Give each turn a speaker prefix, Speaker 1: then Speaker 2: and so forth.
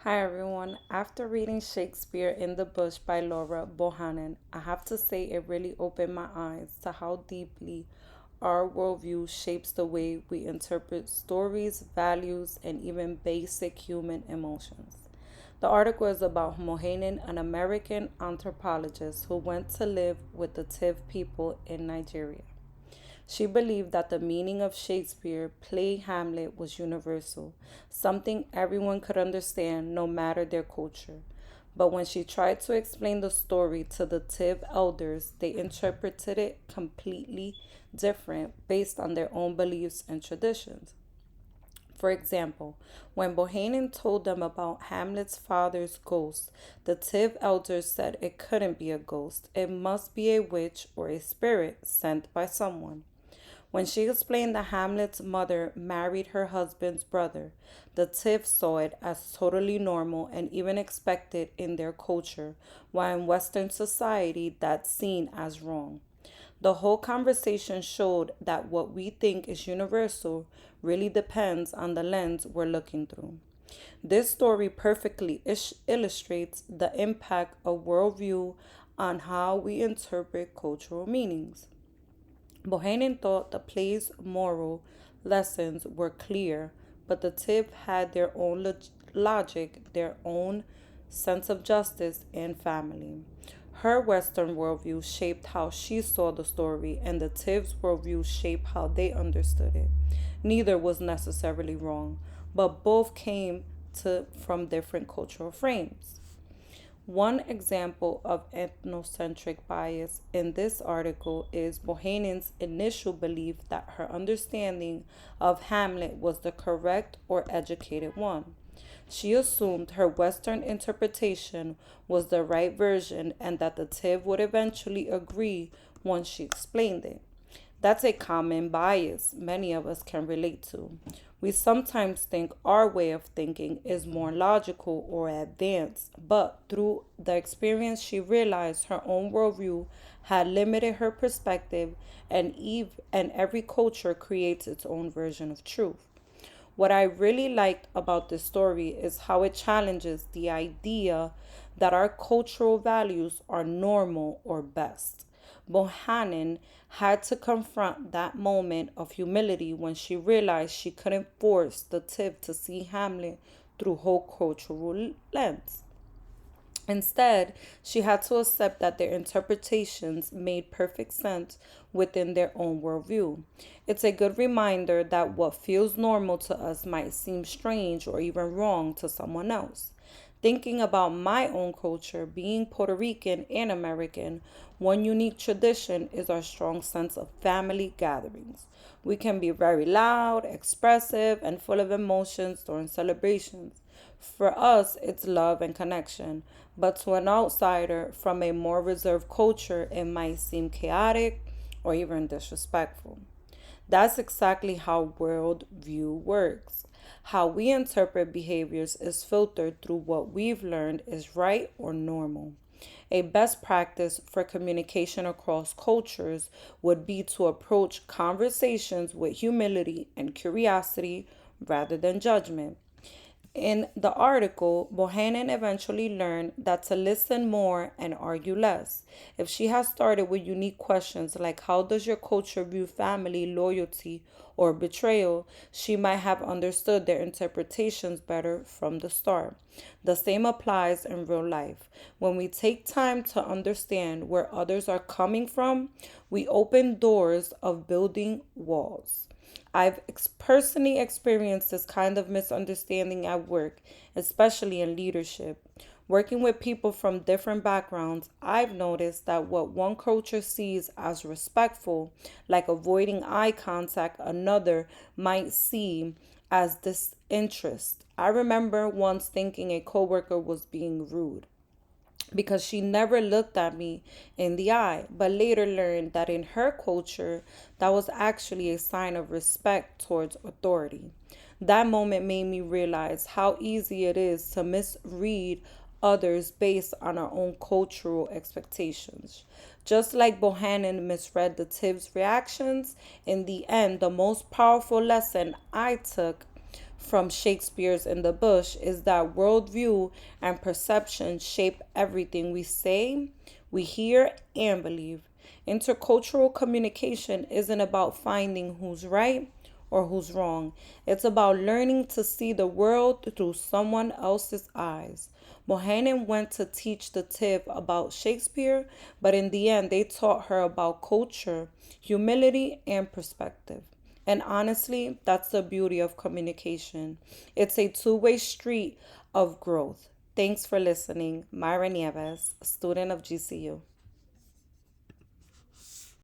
Speaker 1: Hi everyone. After reading Shakespeare in the Bush by Laura Bohannan, I have to say it really opened my eyes to how deeply our worldview shapes the way we interpret stories, values, and even basic human emotions. The article is about Bohannan, an American anthropologist who went to live with the Tiv people in Nigeria. She believed that the meaning of Shakespeare play Hamlet was universal, something everyone could understand no matter their culture. But when she tried to explain the story to the Tiv elders, they interpreted it completely different based on their own beliefs and traditions. For example, when Bohannon told them about Hamlet's father's ghost, the Tiv elders said it couldn't be a ghost. It must be a witch or a spirit sent by someone. When she explained that Hamlet's mother married her husband's brother, the Tiv saw it as totally normal and even expected in their culture, while in Western society that's seen as wrong. The whole conversation showed that what we think is universal really depends on the lens we're looking through. This story perfectly illustrates the impact of worldview on how we interpret cultural meanings. Bohannon thought the play's moral lessons were clear, but the Tiv had their own logic, their own sense of justice and family. Her Western worldview shaped how she saw the story, and the Tiv's worldview shaped how they understood it. Neither was necessarily wrong, but both came from different cultural frames. One example of ethnocentric bias in this article is Bohannon's initial belief that her understanding of Hamlet was the correct or educated one. She assumed her Western interpretation was the right version and that the Tiv would eventually agree once she explained it. That's a common bias many of us can relate to. We sometimes think our way of thinking is more logical or advanced, but through the experience, she realized her own worldview had limited her perspective, and every culture creates its own version of truth. What I really liked about this story is how it challenges the idea that our cultural values are normal or best. Bohannon had to confront that moment of humility when she realized she couldn't force the Tiv to see Hamlet through her cultural lens. Instead, she had to accept that their interpretations made perfect sense within their own worldview. It's a good reminder that what feels normal to us might seem strange or even wrong to someone else. Thinking about my own culture, being Puerto Rican and American, one unique tradition is our strong sense of family gatherings. We can be very loud, expressive, and full of emotions during celebrations. For us, it's love and connection, but to an outsider from a more reserved culture, it might seem chaotic or even disrespectful. That's exactly how worldview works. How we interpret behaviors is filtered through what we've learned is right or normal. A best practice for communication across cultures would be to approach conversations with humility and curiosity rather than judgment. In the article, Bohannon eventually learned that to listen more and argue less. If she had started with unique questions like how does your culture view family, loyalty, or betrayal, she might have understood their interpretations better from the start. The same applies in real life. When we take time to understand where others are coming from, we open doors of building walls. I've personally experienced this kind of misunderstanding at work, especially in leadership. Working with people from different backgrounds, I've noticed that what one culture sees as respectful, like avoiding eye contact, another might see as disinterest. I remember once thinking a coworker was being rude because she never looked at me in the eye, but later learned that in her culture, that was actually a sign of respect towards authority. That moment made me realize how easy it is to misread others based on our own cultural expectations. Just like Bohannon misread the Tiv's reactions, in the end, the most powerful lesson I took from Shakespeare's In the Bush is that worldview and perception shape everything we say, we hear, and believe. Intercultural communication isn't about finding who's right or who's wrong. It's about learning to see the world through someone else's eyes. Bohannan went to teach the Tiv about Shakespeare, but in the end, they taught her about culture, humility, and perspective. And honestly, that's the beauty of communication. It's a two-way street of growth. Thanks for listening. Mayra Nieves, student of GCU.